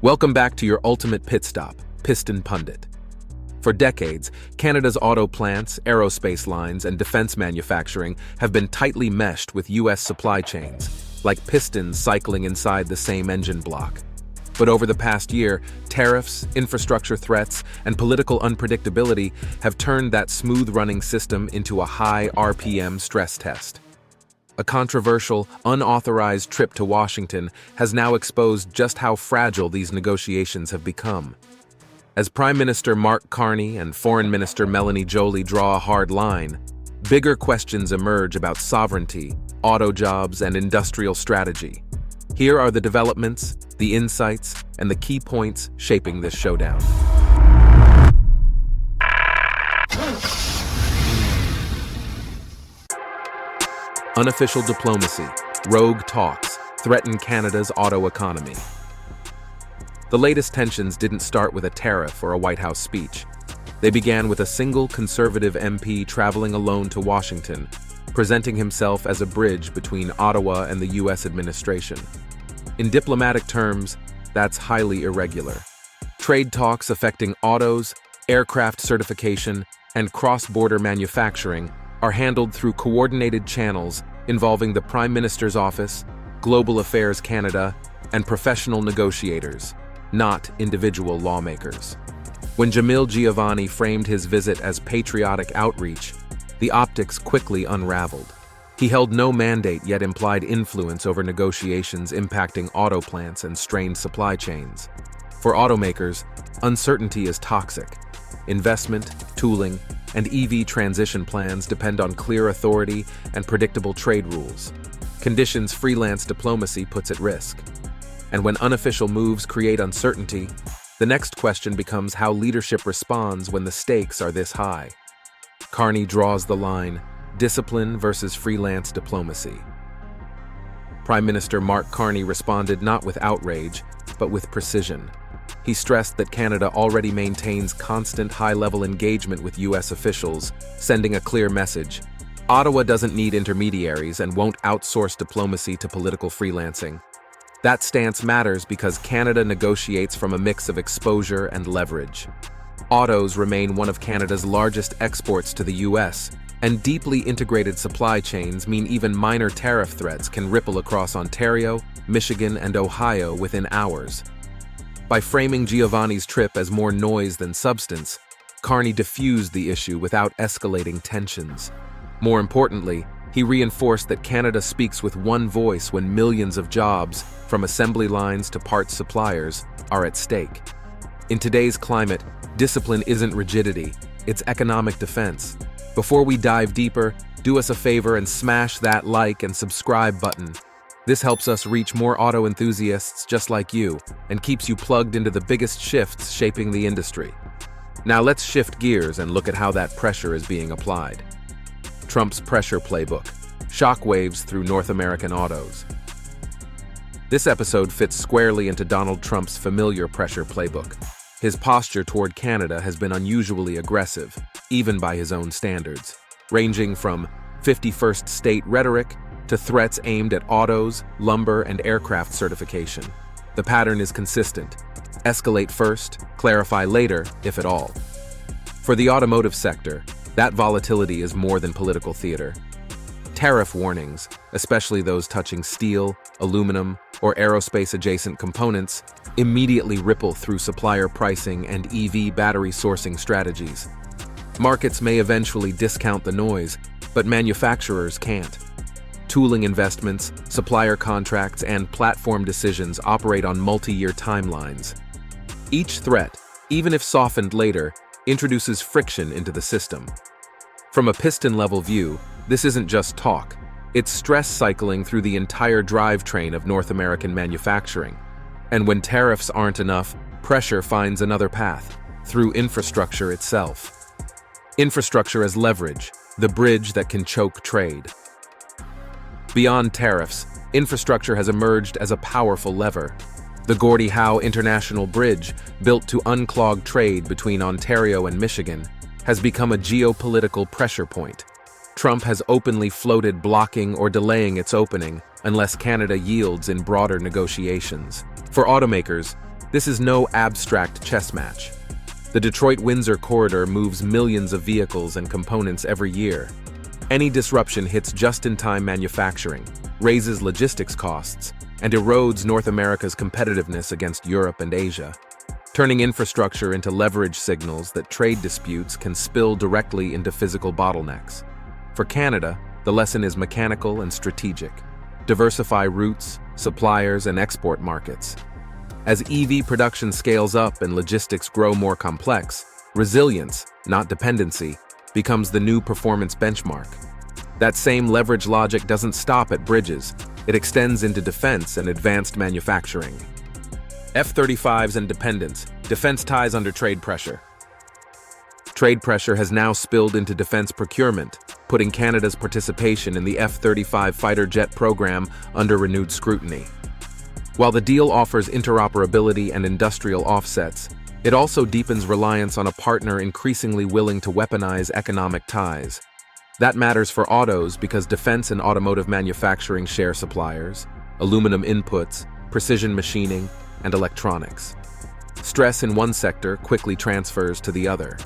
Welcome back to your ultimate pit stop, Piston Pundit. For decades, Canada's auto plants, aerospace lines, and defense manufacturing have been tightly meshed with U.S. supply chains, like pistons cycling inside the same engine block. But over the past year, tariffs, infrastructure threats, and political unpredictability have turned that smooth-running system into a high RPM stress test. A controversial, unauthorized trip to Washington has now exposed just how fragile these negotiations have become. As Prime Minister Mark Carney and Foreign Minister Melanie Joly draw a hard line, bigger questions emerge about sovereignty, auto jobs, and industrial strategy. Here are the developments, the insights, and the key points shaping this showdown. Unofficial diplomacy, rogue talks, threaten Canada's auto economy. The latest tensions didn't start with a tariff or a White House speech. They began with a single conservative MP traveling alone to Washington, presenting himself as a bridge between Ottawa and the U.S. administration. In diplomatic terms, that's highly irregular. Trade talks affecting autos, aircraft certification, and cross-border manufacturing are handled through coordinated channels involving the Prime Minister's Office, Global Affairs Canada, and professional negotiators, not individual lawmakers. When Jamil Giovanni framed his visit as patriotic outreach, the optics quickly unraveled. He held no mandate yet implied influence over negotiations impacting auto plants and strained supply chains. For automakers, uncertainty is toxic. Investment, tooling, and EV transition plans depend on clear authority and predictable trade rules, conditions freelance diplomacy puts at risk. And when unofficial moves create uncertainty, the next question becomes how leadership responds when the stakes are this high. Carney draws the line, discipline versus freelance diplomacy. Prime Minister Mark Carney responded not with outrage, but with precision. He stressed that Canada already maintains constant high-level engagement with U.S. officials, sending a clear message. Ottawa doesn't need intermediaries and won't outsource diplomacy to political freelancing. That stance matters because Canada negotiates from a mix of exposure and leverage. Autos remain one of Canada's largest exports to the U.S., and deeply integrated supply chains mean even minor tariff threats can ripple across Ontario, Michigan, and Ohio within hours. By framing Giovanni's trip as more noise than substance, Carney diffused the issue without escalating tensions. More importantly, he reinforced that Canada speaks with one voice when millions of jobs, from assembly lines to parts suppliers, are at stake. In today's climate, discipline isn't rigidity, it's economic defense. Before we dive deeper, do us a favor and smash that like and subscribe button. This helps us reach more auto enthusiasts just like you and keeps you plugged into the biggest shifts shaping the industry. Now let's shift gears and look at how that pressure is being applied. Trump's pressure playbook, Shockwaves through North American autos. This episode fits squarely into Donald Trump's familiar pressure playbook. His posture toward Canada has been unusually aggressive, even by his own standards, ranging from 51st state rhetoric to threats aimed at autos, lumber, and aircraft certification. The pattern is consistent. Escalate first, clarify later, if at all. For the automotive sector, that volatility is more than political theater. Tariff warnings, especially those touching steel, aluminum, or aerospace-adjacent components, immediately ripple through supplier pricing and EV battery sourcing strategies. Markets may eventually discount the noise, but manufacturers can't. Tooling investments, supplier contracts, and platform decisions operate on multi-year timelines. Each threat, even if softened later, introduces friction into the system. From a piston-level view, this isn't just talk. It's stress cycling through the entire drivetrain of North American manufacturing. And when tariffs aren't enough, pressure finds another path, through infrastructure itself. Infrastructure as leverage, the bridge that can choke trade. Beyond tariffs, infrastructure has emerged as a powerful lever. The Gordie Howe International Bridge, built to unclog trade between Ontario and Michigan, has become a geopolitical pressure point. Trump has openly floated blocking or delaying its opening unless Canada yields in broader negotiations. For automakers, This is no abstract chess match. The Detroit-Windsor corridor moves millions of vehicles and components every year. Any disruption hits just-in-time manufacturing, raises logistics costs, and erodes North America's competitiveness against Europe and Asia, turning infrastructure into leverage signals that trade disputes can spill directly into physical bottlenecks. For Canada, the lesson is mechanical and strategic. Diversify routes, suppliers, and export markets. As EV production scales up and logistics grow more complex, resilience, not dependency, becomes the new performance benchmark. That same leverage logic doesn't stop at bridges. It extends into defense and advanced manufacturing. F-35s and dependence, defense ties under trade pressure. Trade pressure has now spilled into defense procurement, putting Canada's participation in the F-35 fighter jet program under renewed scrutiny. While the deal offers interoperability and industrial offsets, it also deepens reliance on a partner increasingly willing to weaponize economic ties. That matters for autos because defense and automotive manufacturing share suppliers, aluminum inputs, precision machining, and electronics. Stress in one sector quickly transfers to the other.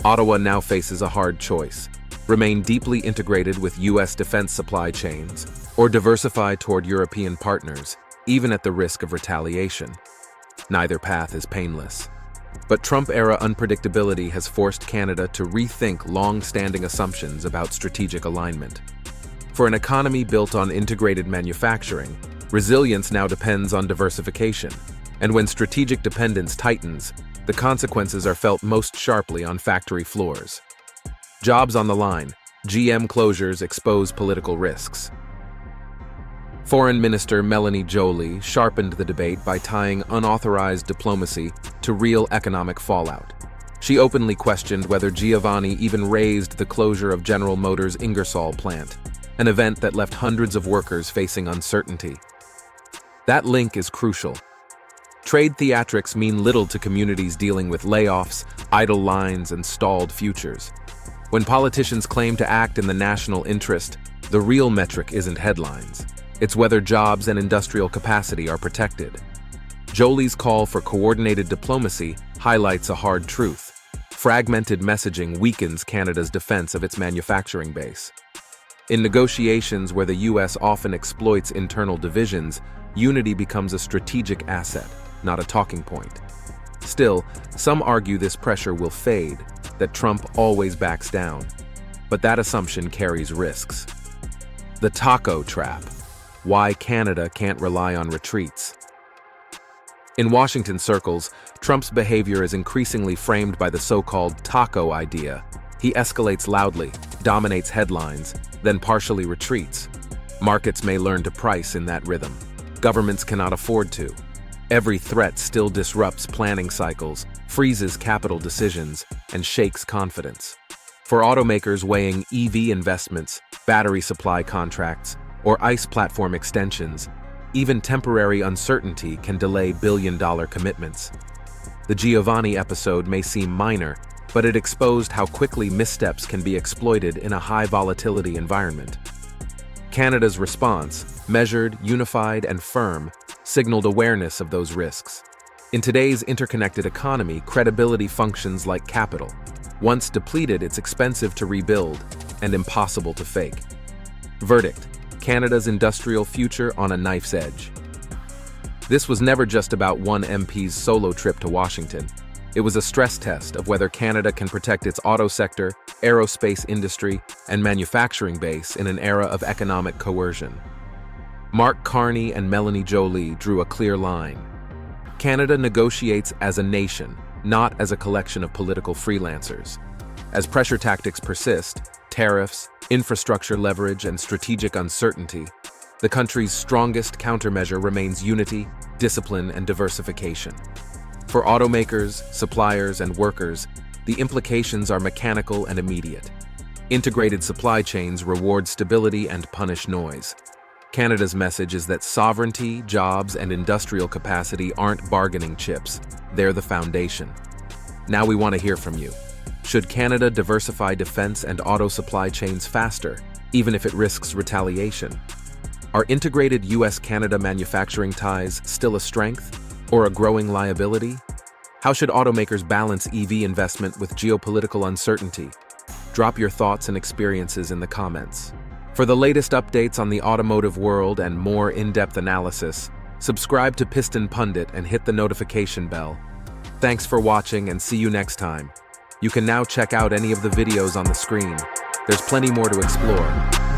Ottawa now faces a hard choice: remain deeply integrated with U.S. defense supply chains, or diversify toward European partners, even at the risk of retaliation. Neither path is painless. But Trump-era unpredictability has forced Canada to rethink long-standing assumptions about strategic alignment. For an economy built on integrated manufacturing, resilience now depends on diversification. And when strategic dependence tightens, the consequences are felt most sharply on factory floors. Jobs on the line, GM closures expose political risks. Foreign Minister Melanie Joly sharpened the debate by tying unauthorized diplomacy to real economic fallout. She openly questioned whether Giovanni even raised the closure of General Motors' Ingersoll plant, an event that left hundreds of workers facing uncertainty. That link is crucial. Trade theatrics mean little to communities dealing with layoffs, idle lines, and stalled futures. When politicians claim to act in the national interest, the real metric isn't headlines. It's whether jobs and industrial capacity are protected. Joly's call for coordinated diplomacy highlights a hard truth. Fragmented messaging weakens Canada's defense of its manufacturing base. In negotiations where the U.S. often exploits internal divisions, unity becomes a strategic asset, not a talking point. Still, some argue this pressure will fade, that Trump always backs down. But that assumption carries risks. The taco trap. Why Canada can't rely on retreats. In Washington circles, Trump's behavior is increasingly framed by the so-called taco idea. He escalates loudly, dominates headlines, then partially retreats. Markets may learn to price in that rhythm. Governments cannot afford to. Every threat still disrupts planning cycles, freezes capital decisions, and shakes confidence. For automakers weighing EV investments, battery supply contracts, or ICE platform extensions, even temporary uncertainty can delay billion-dollar commitments. The Giovanni episode may seem minor, but it exposed how quickly missteps can be exploited in a high-volatility environment. Canada's response, measured, unified, and firm, signaled awareness of those risks. In today's interconnected economy, credibility functions like capital. Once depleted, it's expensive to rebuild and impossible to fake. Verdict: Canada's industrial future on a knife's edge. This was never just about one MP's solo trip to Washington. It was a stress test of whether Canada can protect its auto sector, aerospace industry, and manufacturing base in an era of economic coercion. Mark Carney and Melanie Joly drew a clear line. Canada negotiates as a nation, not as a collection of political freelancers. As pressure tactics persist, tariffs, infrastructure leverage, and strategic uncertainty, the country's strongest countermeasure remains unity, discipline, and diversification. For automakers, suppliers, and workers, the implications are mechanical and immediate. Integrated supply chains reward stability and punish noise. Canada's message is that sovereignty, jobs, and industrial capacity aren't bargaining chips, they're the foundation. Now we want to hear from you. Should Canada diversify defense and auto supply chains faster, even if it risks retaliation? Are integrated U.S.-Canada manufacturing ties still a strength? Or a growing liability? How should automakers balance EV investment with geopolitical uncertainty? Drop your thoughts and experiences in the comments. For the latest updates on the automotive world and more in-depth analysis, subscribe to Piston Pundit and hit the notification bell. Thanks for watching and see you next time. You can now check out any of the videos on the screen. There's plenty more to explore.